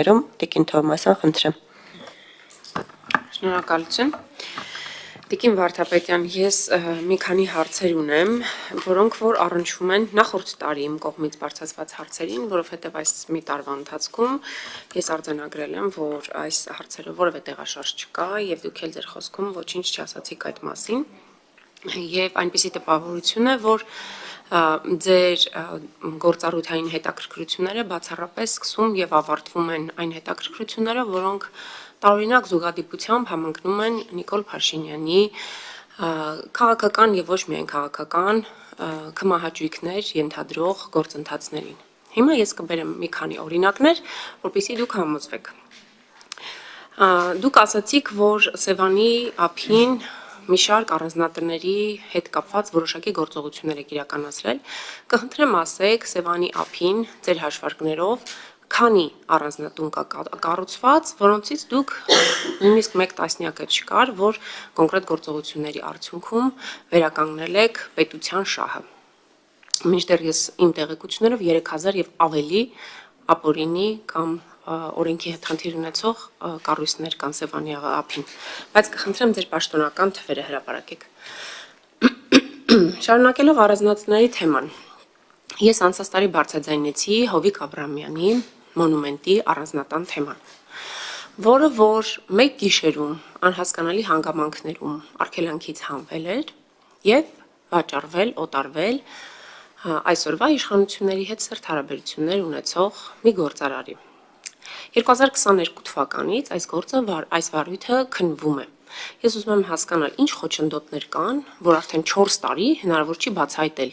Տիկին Թովմասյան, խնդրեմ։ Շնորհակալություն։ Տիկին Վարդապետյան, ես մի քանի հարցեր ունեմ, որոնք որ առնչվում են նախորդ տարի իմ կողմից բարձրացված հարցերին, որովհետև այս մի տարվա ընթացքում ես արձանագրել եմ, որ այս հարցերը որևէ տեղաշարժ չկա եւ դուք էլ ձեր խոսքում ոչինչ չասացիք այդ մասին։ Եվ այնպիսի տպավորություն է, որ ձեր գործառույթային հետաքրքրությունները բացառապես սկսում եւ ավարտվում են այն հետաքրքրությունները, որոնք տարօրինակ զուգադիպությամբ համընկնում են Նիկոլ Փաշինյանի քաղաքական եւ ոչ միայն քաղաքական կմահաճույքներ ենթադրող գործընթացներին։ Հիմա ես կբերեմ մի քանի օրինակներ, որպեսզի դուք համոզվեք։ Դուք ասացիք, որ Սևանի ափին մի շարք առանձնատների հետ կապված որոշակի գործողություններ եք իրականացրել, կխնդրեմ ասեք Սևանի ափին ձեր հաշվարկներով քանի առանձնատուն կա կառուցված, որոնցից դուք նույնիսկ 1 տասնյակը չկար, որ կոնկրետ գործողությունների արդյունքում վերականգնել եք պետության շահը։ Մինչդեռ ես իմ տեղեկություններով 3000 եւ ավելի ապօրինի կամ օրենքի հետ խնդիր ունեցող կառույցներ կան Սևանի ափին, բայց կխնդրեմ ձեր պաշտոնական թվերը հրապարակեք։ Շարունակելով առանձնատների թեման, ես անցած տարի բարձրաձայնեցի Հովիկ Աբրահամյանի մոնումենտի առանձնատան թեման, որը որ մեկ գիշերում անհասկանալի հանգամանքներում արգելանքից հանվել էր եւ վաճառվել, օտարվել այսօրվա իշխանությունների հետ սերտ հարաբերություններ ունեցող մի գործարարի։ 2022 թվականից այս վարույթը քննվում է։ Ես ուզում եմ հասկանալ, ինչ խոչընդոտներ կան, որ արդեն 4 տարի հնարավոր չի բացահայտել,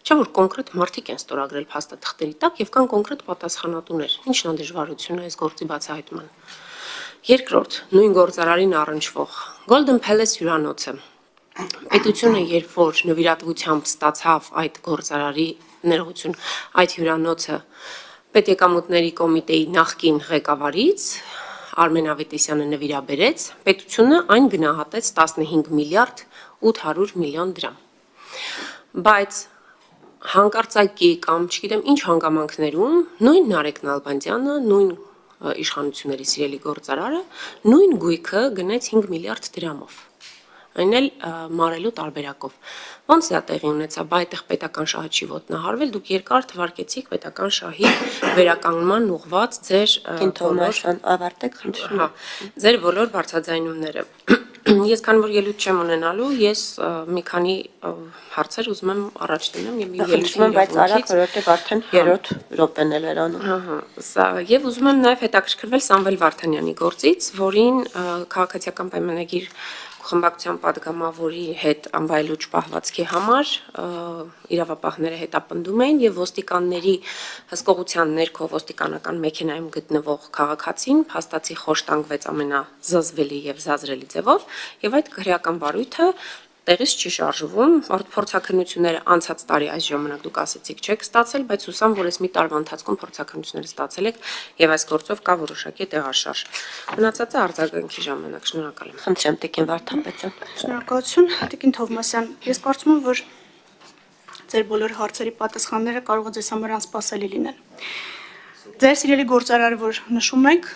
չէ՞ որ կոնկրետ մարդիկ են ստորագրել փաստաթղթերի տակ եւ կան կոնկրետ պատասխանատուներ։ Ինչն է դժվարությունը այս գործի բացահայտման։ Երկրորդ, նույն գործարարին առնչվող Golden Palace հյուրանոցը։ Պետությունը երբ որ նվիրատվությամբ ստացավ այդ գործարարի ներողություն, այդ հյուրանոցը Պետեկամուտների կոմիտեի նախկին ղեկավարից Արմեն Ավետիսյանը նվիրաբերեց, պետությունը այն գնահատեց 15 միլիարդ 800 միլիոն դրամ։ Բայց հանկարծակի կամ չգիտեմ ինչ հանգամանքներում նույն Նարեկ Նալբանդյանը, նույն իշխանությունների սիրելի գործարարը, նույն գույքը գնեց 5 միլիարդ դրամով։ Այն էլ մարելու տարբերակով։ Ոնց է դա տեղի ունեցավ, բա այդտեղ պետական շահը չի ոտնահարվել, դուք երկար թվարկեցիք պետական շահի վերականգնման ուղղված ձեր ավարտեք, խնդրում եմ։ Ձեր բոլոր բարձրաձայնումները։ Ես քանի որ ելույթ չեմ ունենալու, ես մի քանի հարցեր ուզում եմ առաջ տանեմ եւ մի ելույթ բայց արագ, որովհետեւ արդեն 3 րոպեն է վերանում։ Եվ ուզում եմ նաեւ հետաքրքրվել Սամվել Վարդանյանի գործից, որին քաղաքացիական պայմանագիր խմբակցության падգամավորի հետ անվայելուչ պահվածքի համար իրավապահները հետապնդում էին եւ ոստիկանների հսկողության ներքո ոստիկանական մեքենայում գտնվող քաղաքացին փաստացի խոշտանգվեց ամենազզվելի եւ զազրելի ձևով եւ այդ քրեական վարույթը տեղից չի շարժվում, փորձաքննությունները անցած տարի այս ժամանակ դուք ասացիք չեք ստացել, բայց հուսամ, որ այս մի տարվա ընթացքում փորձաքննությունները ստացել եք եւ այս գործով կա որոշակի տեղաշարժ։ Մնացածը արձագանքի ժամանակ, շնորհակալ եմ։ Խնդրեմ Տիկին Վարդապետյան։ Շնորհակալություն, Տիկին Թովմասյան։ Ես կարծում եմ, որ ձեր բոլոր հարցերի պատասխանները կարող է ձեզ համար անսպասելի լինեն։ Ձեր սիրելի գործարարը, որ նշում եք,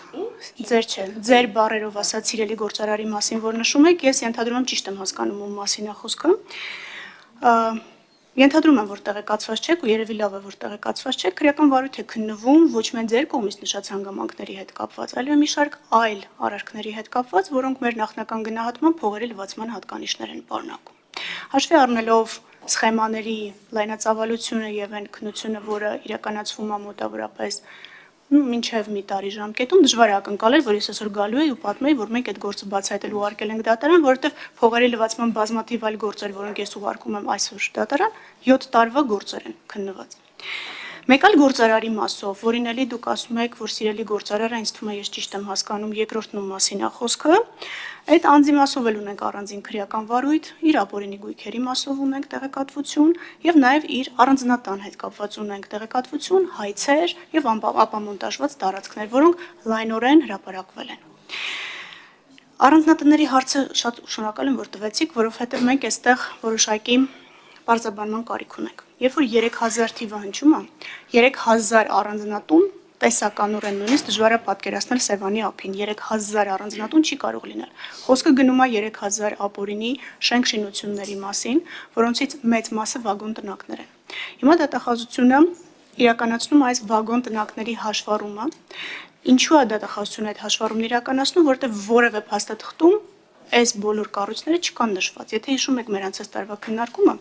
ձեր բառերով ասած սիրելի գործարարի մասին, որ նշում եք, ես ենթադրում եմ ճիշտ եմ հասկանում ում մասին է խոսքը։ Ենթադրում եմ, որ տեղեկացված չեք ու երևի լավ է, որ տեղեկացված չեք, քրեական վարույթ է քննվում ոչ միայն ձեր կողմից նշած հանգամանքների հետ կապված, այլև մի շարք այլ արարքների հետ կապված, որոնք մեր նախնական գնահատման փողերի լվացման հատկանիշներ են պարունակում։ Հաշվի առնելով սխեմաների լայնածավալությունը եւ այն քննությունը, որը իրականացվում է մոտավորապես մինչև մի տարի ժամկետում, դժվար է ակնկալել, որ ես այսօր գալու եմ ու պատմեի, որ մենք այդ գործը բացահայտելու ուղարկել ենք դատարան, որովհետև փողերի լվացման բազմաթիվ այլ գործեր, որոնք ես ուղարկում եմ այսօր դատարան, 7 տարվա գործեր են քննված։ Մեկ այլ գործարարի մասով, որին էլի դուք ասում եք, որ սիրելի գործարարը, ինձ թվում է ես ճիշտ եմ հասկանում, երկրորդն մասին է խոսքը, այդ անձի մասով էլ ունենք առանձին քրեական վարույթ, իր ապօրինի գույքերի մասով ունենք տեղեկատվություն եւ նաեւ իր առանձնատան հետ կապված ունենք տեղեկատվություն, հայցեր եւ ապամոնտաժված տարածքներ, որոնք լայնորեն հրապարակվել են։ Առանձնատների հարցը շատ շնորհակալ եմ, որ տվեցիք, որովհետեւ մենք այստեղ որոշակի բարձրաբանման կարիք ունենք։ Երբ որ 3000 թիվը հնչում է, 3000 առանձնատուն տեսականորեն նույնիսկ դժվար է պատկերացնել Սևանի ափին 3000 առանձնատուն չի կարող լինել։ Խոսքը գնում է 3000 ապօրինի շենք շինությունների մասին, որոնցից մեծ մասը վագոն տնակներ են։ Հիմա դատախազությունը իրականացնում այս վագոն տնակների հաշվառումը։ Ինչու է դատախազությունը այդ հաշվառումն իրականացնում, որտեղ որևէ փաստաթղթում այս բոլոր կառույցները չկան նշված։ Եթե հիշում եք մեր անցած տարվա քննարկումը,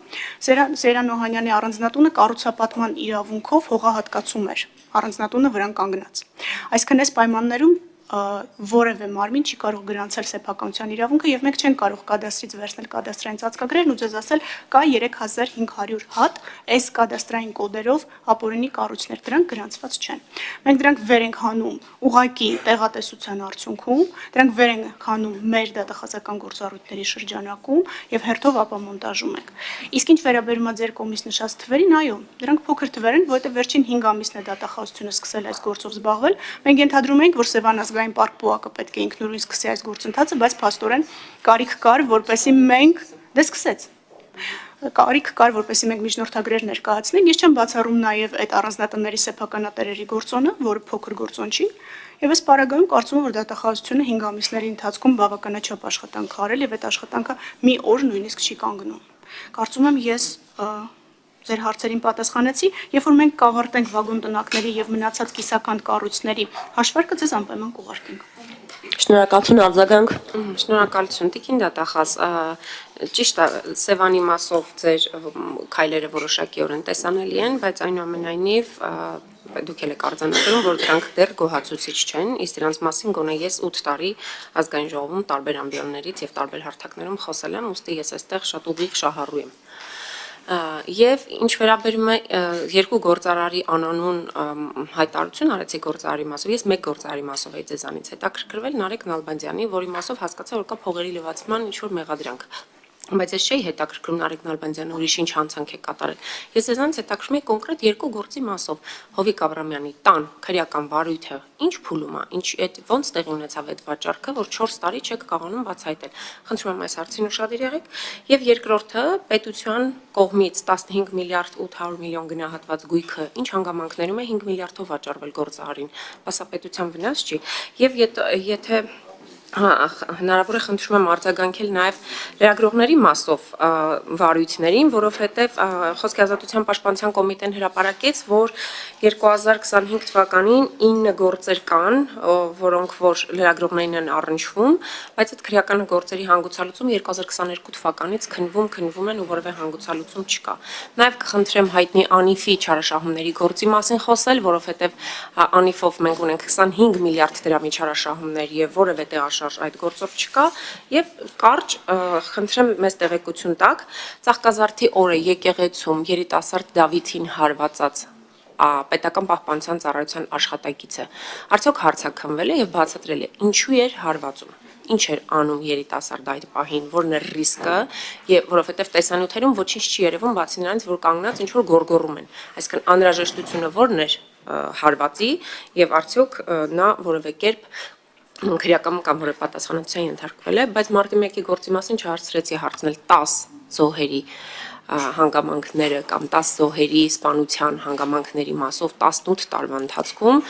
Սեյրան Օհանյանի առանձնատունը կառուցապատման իրավունքով հողահատկացում էր, առանձնատունը վրան կանգնած։ Այսինքն այս պայմաններում որևէ մարմին չի կարող գրանցել սեփականության իրավունքը եւ մենք չենք կարող կադաստրից վերցնել կադաստրային ծածկագրերն ու ձեզ ասել կա 3500 հատ այս կադաստրային կոդերով ապօրինի կառույցներ, դրանք գրանցված չեն։ Մենք դրանք վեր ենք հանում ուղակի տեղատեսության արդյունքում, դրանք վեր ենք հանում մեր դատախազական գործառույթների շրջանակում եւ հերթով ապամոնտաժում ենք։ Իսկ ինչ վերաբերում է ձեր կողմից նշած թվերին, այո, դրանք փոքր թվեր են, որովհետեւ վերջին 5 ամիսն է դատախազությունը սկսել այս գործով զբաղվել։ Մենք ենթադրում ենք, որ Սևան ազգային պարկ պուակը պետք է ինքնուրույն սկսի այս գործընթացը, բայց փաստորեն կարիք կար, որպեսզի մենք սկսեց։ Կարիք կար, որպեսզի մենք միջնորդագրեր ներկայացնենք։ Ես չեմ բացառում նաև այդ առանձնատների սեփականատերերի գործոնը, որը փոքր գործոն չի, եւ այս պարագայում կարծում եմ, որ դատախազությունը 5 ամիսների ընթացքում բավականաչափ աշխատանք արել եւ այդ աշխատանքը մի օր նույնիսկ չի կանգնում։ Կարծում եմ ես ձեր հարցերին պատասխանեցի, երբ որ մենք կավարտենք վագոն տնակների եւ մնացած կիսական կառույցների հաշվարկը ձեզ անպայման կուղարկենք։ Շնորհակալություն արձագանք։ Շնորհակալություն Տիկին դատախազ, ճիշտ է, Սևանի մասով ձեր քայլերը որոշակիորեն տեսանելի են, բայց այնուամենայնիվ դուք եք արձանագրում, որ դրանք դեռ գոհացուցիչ չեն, իսկ դրանց մասին գոնե ես 8 տարի ազգային ժողովում տարբեր ամբիոններից եւ տարբեր հարթակներում խոսել եմ, ուստի ես այստեղ շատ ուղիղ շահառու եմ։ Եվ ինչ վերաբերում է երկու գործարարի անանուն հայտարարություն արեցի գործարարի մասով, ես մեկ գործարարի մասով էի ձեզանից հետաքրքրվել Նարեկ Նալբանդյանի, որի մասով հասկացա, որ կա փողերի լվացման ինչ-որ մեղադրանք։ Բայց ես չէի հետաքրքրում Նարեկ Նալբանդյանը ուրիշ ինչ հանցանք է կատարել։ Ես ձեզանից հետաքրքրում եմ կոնկրետ երկու գործի մասով։ Հովիկ Աբրամյանի տան քրեական վարույթը ինչ փուլում է, ինչ այդ ոնց տեղի ունեցավ այդ վաճառքը, որ 4 տարի չեք կարողանում բացահայտել։ Խնդրում եմ այս հարցին ուշադիր եղեք։ Եվ երկրորդը պետության կողմից 15 միլիարդ 800 միլիոն գնահատված գույքը ինչ հանգամանքներում է 5 միլիարդով վաճառվել գործարարին։ Բասա պետության վնաս չի։ Եվ եթե հնարավոր է խնդրում եմ արձագանքել նաև լրագրողների մասով վարույթներին, որովհետև Խոսքի ազատության պաշտպանության կոմիտեն հրապարակեց, որ 2025 թվականին 9 գործեր կան, որոնք որ լրագրողներին են առնչվում, բայց այդ քրեական գործերի հանգուցալուծում 2022 թվականից քննվում են ու որևէ հանգուցալուծում չկա։ Նաև կխնդրեմ հայտնի Անիֆի չարաշահումների գործի մասին խոսել, որովհետև Անիֆով մենք ունենք 25 միլիարդ դրամի չարաշահումներ եւ որևէ տեղաշարժ այդ գործով չկա եւ կարճ խնդրեմ մեզ տեղեկություն տաք Ծաղկազարդի օրը եկեղեցում երիտասարդ Դավիթին հարվածած պետական պահպանության ծառայության աշխատակիցը արդյոք հարցաքննվել է եւ բացատրել է ինչու էր հարվածում ինչ էր անում երիտասարդ այդ պահին որն է ռիսկը եւ որովհետեւ տեսանյութերում ոչինչ չի երևում բացի նրանից որ կանգնած ինչ որ գորգորում են այսինքն անհրաժեշտությունը որն էր հարվածի եւ արդյոք նա որևէ կերպ քրեական կամ որևէ պատասխանատվության ենթարկվել է, բայց մարտի 1-ի գործի մասին չհարցրեցի հարցնել 10 զոհերի հանգամանքները կամ 10 զոհերի սպանության հանգամանքների մասով 18 տարվա ընթացքում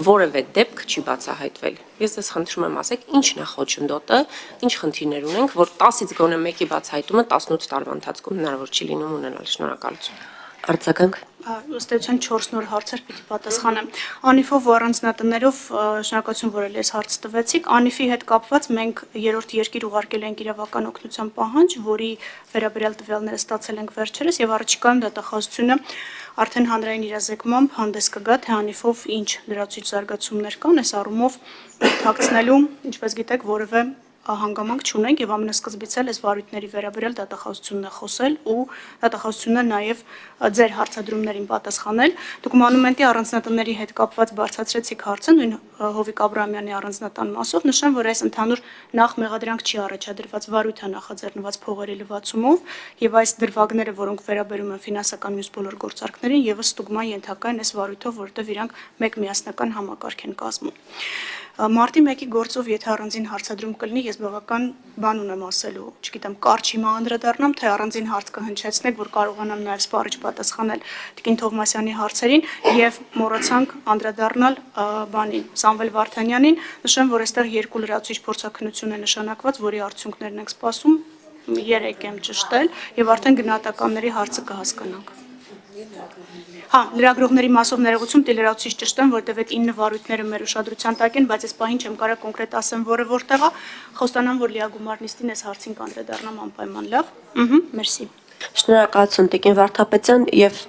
որևէ դեպք չի բացահայտվել։ Ես ձեզ խնդրում եմ ասեք, ինչն է խոչընդոտը, ինչ խնդիրներ ունենք, որ 10-ից գոնե 1-ի բացահայտումը 18 տարվա ընթացքում հնարավոր չի լինում ունենալ։ Շնորհակալություն։ Արձագանք։ Ըստ էության 4 նոր հարցեր պիտի պատասխանեմ։ Անիֆով ու առանձնատներով շնորհակալություն, որ այս հարց տվեցիք։ Անիֆի հետ կապված մենք երրորդ երկիր ուղարկել ենք իրավական օգնության պահանջ, որի վերաբերյալ տվյալները ստացել ենք վերջերս եւ առաջիկայում դատախազությունը արդեն հանրային իրազեկմամբ հանդես կգա, թե Անիֆով ինչ լրացուցիչ զարգացումներ կան, այս առումով թաքցնելու, ինչպես գիտեք, որևէ հանգամանք չունենք եւ ամենասկզբից էլ այս վարույթների վերաբերյալ դատախազությունն է խոսել ու դատախազությունն է նաեւ ձեր հարցադրումներին պատասխանել։ Դուք մանումենտի առանձնատների հետ կապված բարձրացրեցիք հարցը նույն Հովիկ Աբրամյանի առանձնատան մասով, նշեմ, որ այս ընդհանուր նախ մեղադրանք չի առաջադրված վարույթ է նախաձեռնված փողերի լվացումով եւ այս դրվագները, որոնք վերաբերում են ֆինանսական մյուս բոլոր գործարքներին, եւս ստուգման ենթակա են այս վարույթով, որովհետեւ իրանք մեկ միասնական համակարգ են կազմում։ Մարտի 1-ի գործով եթե առանձին հարցադրում կլինի, ես բավական բան ունեմ ասելու, չգիտեմ, կարճ հիմա անդրադառնամ, թե առանձին հարց կհնչեցնեք, որ կարողանամ նաև սպառիչ պատասխանել Տիկին Թովմասյանի հարցերին եւ մոռացանք անդրադառնալ բանին, Սամվել Վարդանյանին, նշեմ, որ այստեղ երկու լրացուցիչ փորձաքննություն է նշանակված, որի արդյունքներն ենք սպասում, 3 եմ ճշտել եւ արդեն գնահատականների հարցը կհասկանանք։ Հա, լրագրողների մասով ներողություն, տելերացուցիչ ճշտեմ, որտեվ այդ 9 վարույթները մեր ուշադրության տակ են, բայց այս պահին չեմ կարող կոնկրետ ասեմ, որը որտեղ է, խոստանամ, որ Լիագումար նիստին այս հարցին կանդրադառնամ անպայման լավ։ Մերսի։ Շնորհակալություն Տիկին Վարդապետյան եւ